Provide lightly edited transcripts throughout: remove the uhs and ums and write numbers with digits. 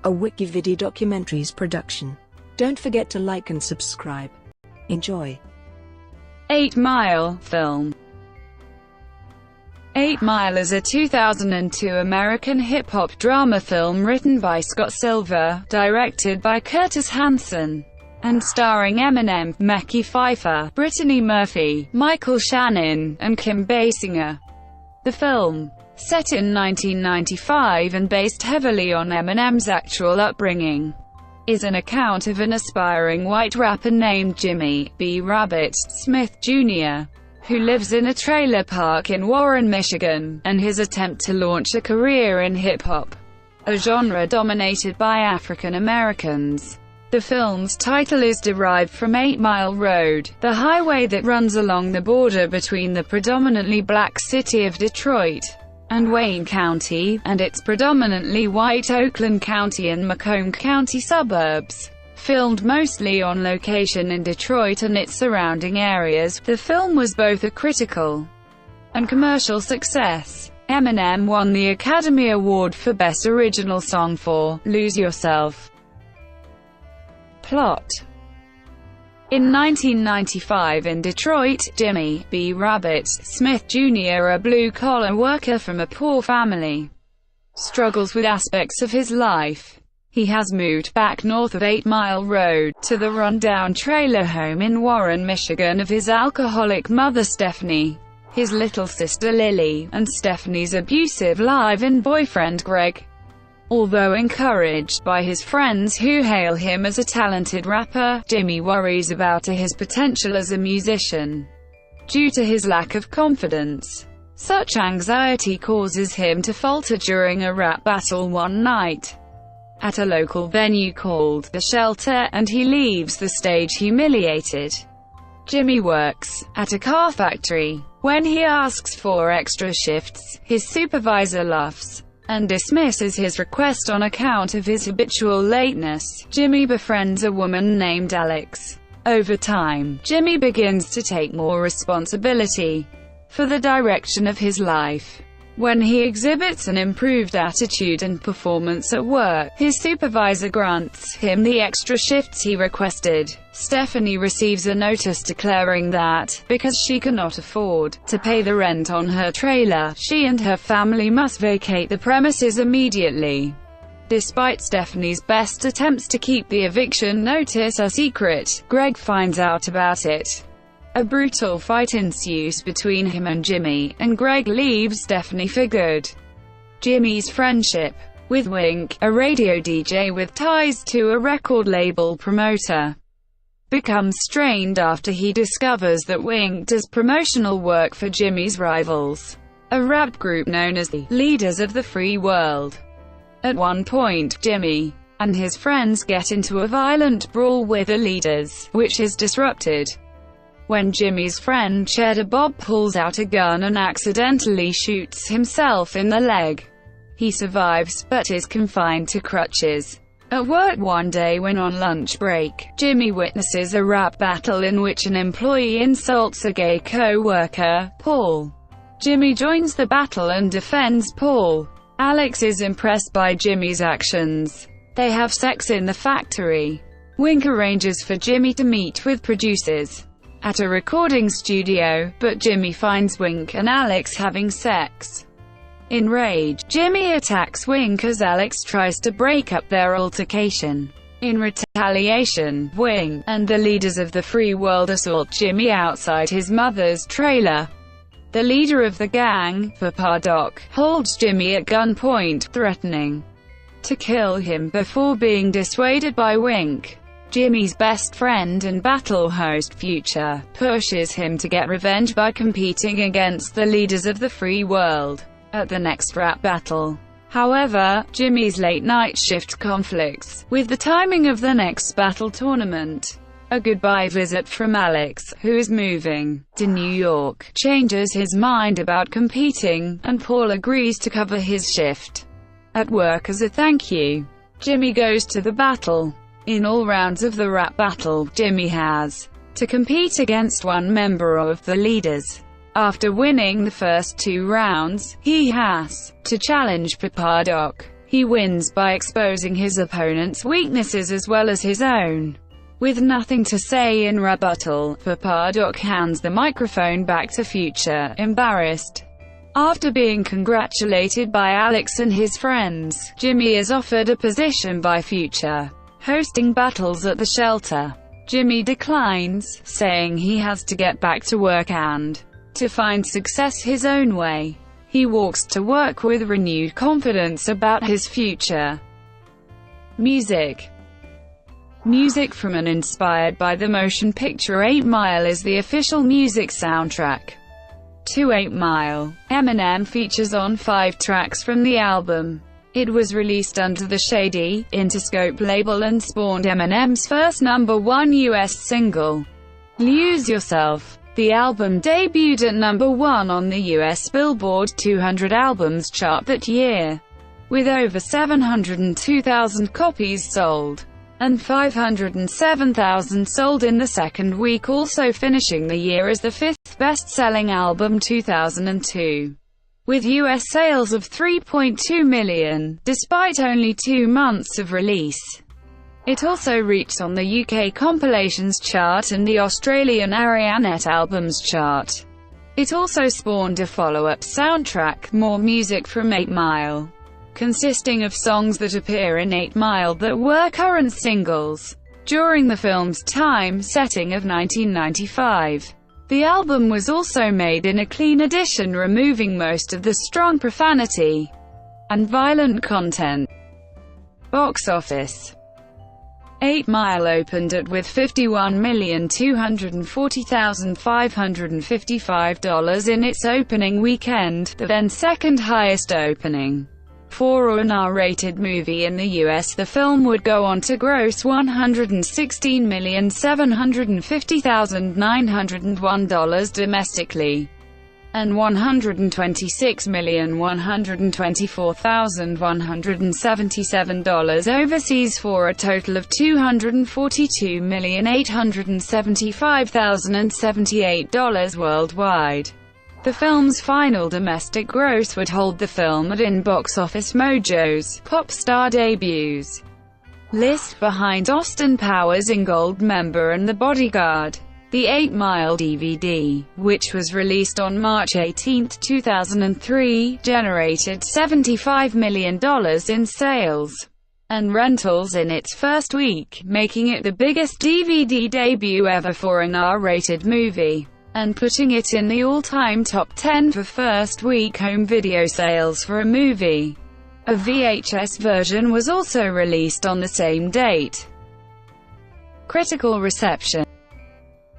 a WikiVidi Documentaries production. Don't forget to like and subscribe. Enjoy. 8 Mile film. 8 Mile is a 2002 American hip-hop drama film written by Scott Silver, directed by Curtis Hanson, and starring Eminem, Mekhi Phifer, Brittany Murphy, Shannon, and Kim Basinger. The film, set in 1995 and based heavily on Eminem's actual upbringing, is an account of an aspiring white rapper named Jimmy B. Rabbit Smith Jr., who lives in a trailer park in Warren, Michigan, and his attempt to launch a career in hip-hop, a genre dominated by African Americans. The film's title is derived from 8 Mile Road, the highway that runs along the border between the predominantly black city of Detroit and Wayne County, and its predominantly white Oakland County and Macomb County suburbs. Filmed mostly on location in Detroit and its surrounding areas, the film was both a critical and commercial success. Eminem won the Academy Award for Best Original Song for "Lose Yourself." Plot. In 1995 in Detroit, Jimmy B. Rabbit Smith Jr., a blue-collar worker from a poor family, struggles with aspects of his life. He has moved back north of 8 Mile Road, to the rundown trailer home in Warren, Michigan of his alcoholic mother Stephanie, his little sister Lily, and Stephanie's abusive live-in boyfriend Greg. Although encouraged by his friends who hail him as a talented rapper, Jimmy worries about his potential as a musician. Due to his lack of confidence, such anxiety causes him to falter during a rap battle one night at a local venue called The Shelter, and he leaves the stage humiliated. Jimmy works at a car factory. When he asks for extra shifts, his supervisor laughs and dismisses his request on account of his habitual lateness. Jimmy befriends a woman named Alex. Over time, Jimmy begins to take more responsibility for the direction of his life. When he exhibits an improved attitude and performance at work, his supervisor grants him the extra shifts he requested. Stephanie receives a notice declaring that, because she cannot afford to pay the rent on her trailer, she and her family must vacate the premises immediately. Despite Stephanie's best attempts to keep the eviction notice a secret, Greg finds out about it. A brutal fight ensues between him and Jimmy, and Greg leaves Stephanie for good. Jimmy's friendship with Wink, a radio DJ with ties to a record label promoter, becomes strained after he discovers that Wink does promotional work for Jimmy's rivals, a rap group known as the Leaders of the Free World. At one point, Jimmy and his friends get into a violent brawl with the Leaders, which is disrupted when Jimmy's friend Cheddar Bob pulls out a gun and accidentally shoots himself in the leg. He survives, but is confined to crutches. At work one day when on lunch break, Jimmy witnesses a rap battle in which an employee insults a gay co-worker, Paul. Jimmy joins the battle and defends Paul. Alex is impressed by Jimmy's actions. They have sex in the factory. Wink arranges for Jimmy to meet with producers at a recording studio, but Jimmy finds Wink and Alex having sex. Enraged, Jimmy attacks Wink as Alex tries to break up their altercation. In retaliation, Wink and the Leaders of the Free World assault Jimmy outside his mother's trailer. The leader of the gang, Papa Doc, holds Jimmy at gunpoint, threatening to kill him before being dissuaded by Wink. Jimmy's best friend and battle host Future pushes him to get revenge by competing against the Leaders of the Free World at the next rap battle. However, Jimmy's late-night shift conflicts with the timing of the next battle tournament. A goodbye visit from Alex, who is moving to New York, changes his mind about competing, and Paul agrees to cover his shift at work as a thank you. Jimmy goes to the battle. In all rounds of the rap battle, Jimmy has to compete against one member of the Leaders. After winning the first 2 rounds, he has to challenge Papa Doc. He wins by exposing his opponent's weaknesses as well as his own. With nothing to say in rebuttal, Papa Doc hands the microphone back to Future, embarrassed. After being congratulated by Alex and his friends, Jimmy is offered a position by Future, hosting battles at the shelter. Jimmy declines, saying he has to get back to work and to find success his own way. He walks to work with renewed confidence about his future. Music. Music from and inspired by the motion picture 8 Mile is the official music soundtrack to 8 Mile. Eminem features on 5 tracks from the album. It was released under the Shady, Interscope label and spawned Eminem's first #1 US single, Lose Yourself. The album debuted at #1 on the US Billboard 200 albums chart that year, with over 702,000 copies sold, and 507,000 sold in the second week, also finishing the year as the 5th best-selling album 2002. With US sales of 3.2 million, despite only 2 months of release. It also reached on the UK Compilations chart and the Australian Arianet Albums chart. It also spawned a follow-up soundtrack, More Music from 8 Mile, consisting of songs that appear in 8 Mile that were current singles during the film's time setting of 1995. The album was also made in a clean edition, removing most of the strong profanity and violent content. Box office. 8 Mile opened at with $51,240,555 in its opening weekend, the then second highest opening for an R-rated movie in the US. The film would go on to gross $116,750,901 domestically, and $126,124,177 overseas, for a total of $242,875,078 worldwide. The film's final domestic gross would hold the film at In-Box Office Mojo's Pop Star Debuts list, behind Austin Powers in Goldmember and The Bodyguard. The 8 Mile DVD, which was released on March 18, 2003, generated $75 million in sales and rentals in its first week, making it the biggest DVD debut ever for an R-rated movie, and putting it in the all-time top 10 for first-week home video sales for a movie. A VHS version was also released on the same date. Critical reception.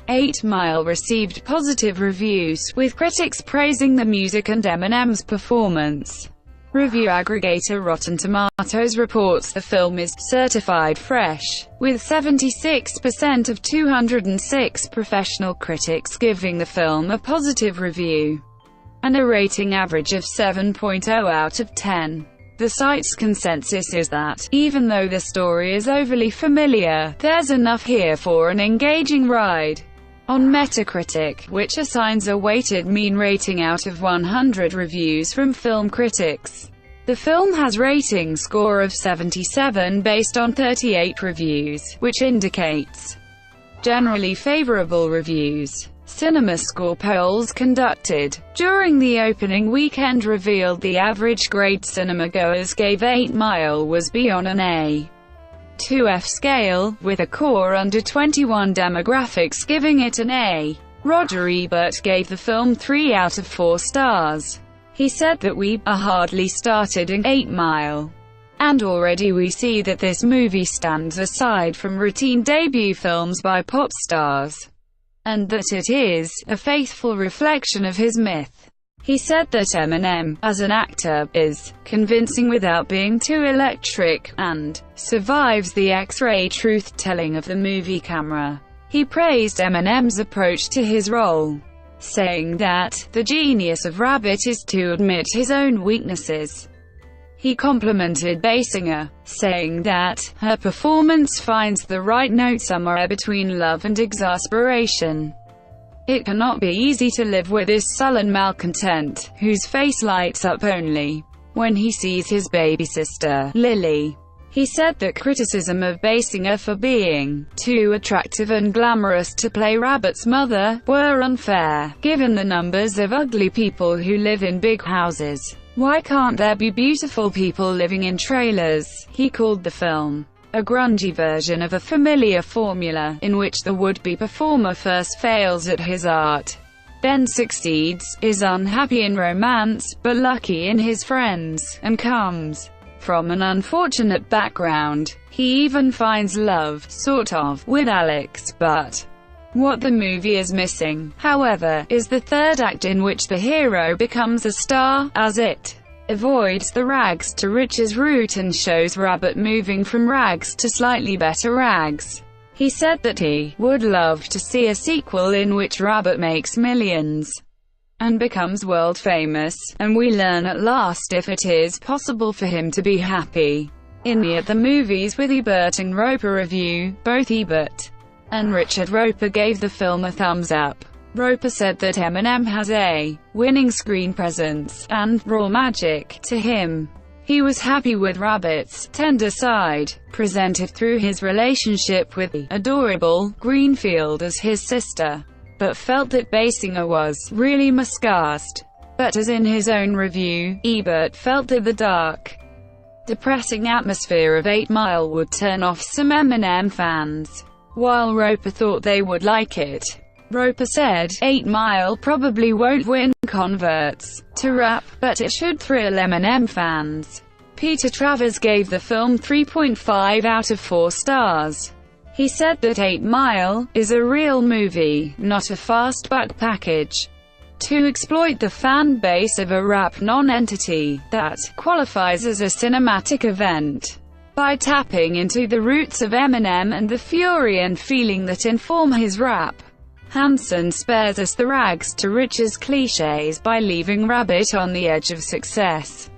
8 Mile received positive reviews, with critics praising the music and Eminem's performance. Review aggregator Rotten Tomatoes reports the film is certified fresh, with 76% of 206 professional critics giving the film a positive review, and a rating average of 7.0 out of 10. The site's consensus is that, even though the story is overly familiar, there's enough here for an engaging ride. On Metacritic, which assigns a weighted mean rating out of 100 reviews from film critics, the film has rating score of 77 based on 38 reviews, which indicates generally favorable reviews. CinemaScore polls conducted during the opening weekend revealed the average grade cinemagoers gave 8 Mile was B on an A to F scale, with a core under 21 demographics giving it an A. Roger Ebert gave the film 3 out of 4 stars. He said that "We are hardly started in 8 Mile, and already we see that this movie stands aside from routine debut films by pop stars, and that it is a faithful reflection of his myth." He said that Eminem, as an actor, is convincing without being too electric, and survives the X-ray truth-telling of the movie camera. He praised Eminem's approach to his role, saying that the genius of Rabbit is to admit his own weaknesses. He complimented Basinger, saying that her performance finds the right note somewhere between love and exasperation. "It cannot be easy to live with this sullen malcontent, whose face lights up only when he sees his baby sister, Lily. He said that criticism of Basinger for being too attractive and glamorous to play Rabbit's mother were unfair, given the numbers of ugly people who live in big houses. Why can't there be beautiful people living in trailers? He called the film a grungy version of a familiar formula, in which the would-be performer first fails at his art, then succeeds, is unhappy in romance, but lucky in his friends, and comes from an unfortunate background. He even finds love, sort of, with Alex, but what the movie is missing, however, is the third act in which the hero becomes a star, as it avoids the rags to riches route and shows Rabbit moving from rags to slightly better rags. He said that he would love to see a sequel in which Rabbit makes millions and becomes world famous, and we learn at last if it is possible for him to be happy. In the At the Movies with Ebert and Roper review, both Ebert and Richard Roper gave the film a thumbs up. Roper said that Eminem has a winning screen presence and raw magic to him. He was happy with Rabbit's tender side, presented through his relationship with the adorable Greenfield as his sister, but felt that Basinger was really miscast. But as in his own review, Ebert felt that the dark, depressing atmosphere of 8 Mile would turn off some Eminem fans, while Roper thought they would like it. Roper said, 8 Mile probably won't win converts to rap, but it should thrill Eminem fans. Peter Travers gave the film 3.5 out of 4 stars. He said that 8 Mile is a real movie, not a fast buck package to exploit the fan base of a rap non-entity that qualifies as a cinematic event. By tapping into the roots of Eminem and the fury and feeling that inform his rap, Hanson spares us the rags to riches cliches by leaving Rabbit on the edge of success.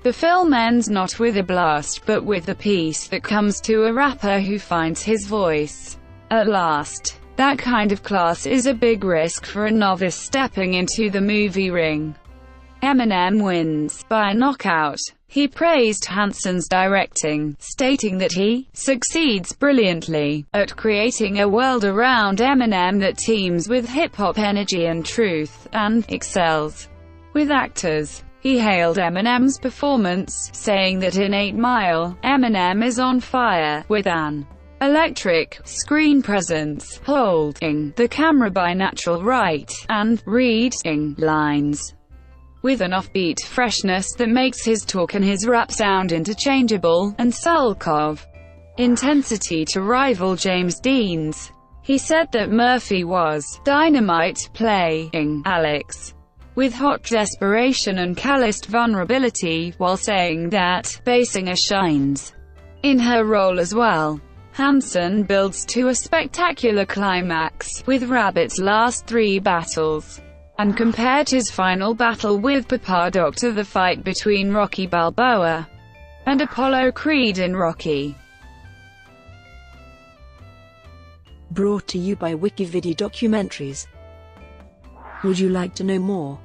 The film ends not with a blast, but with the peace that comes to a rapper who finds his voice at last. That kind of class is a big risk for a novice stepping into the movie ring. Eminem wins by knockout. He praised Hanson's directing, stating that he succeeds brilliantly at creating a world around Eminem that teems with hip-hop energy and truth, and excels with actors. He hailed Eminem's performance, saying that in 8 Mile, Eminem is on fire, with an electric screen presence, holding the camera by natural right, and reading lines with an offbeat freshness that makes his talk and his rap sound interchangeable, and sulk of intensity to rival James Dean's. He said that Murphy was dynamite playing Alex with hot desperation and calloused vulnerability, while saying that Basinger shines in her role as well. Hanson builds to a spectacular climax with Rabbit's last 3 battles, and compared his final battle with Papa Doc to the fight between Rocky Balboa and Apollo Creed in Rocky. Brought to you by WikiVidi Documentaries. Would you like to know more?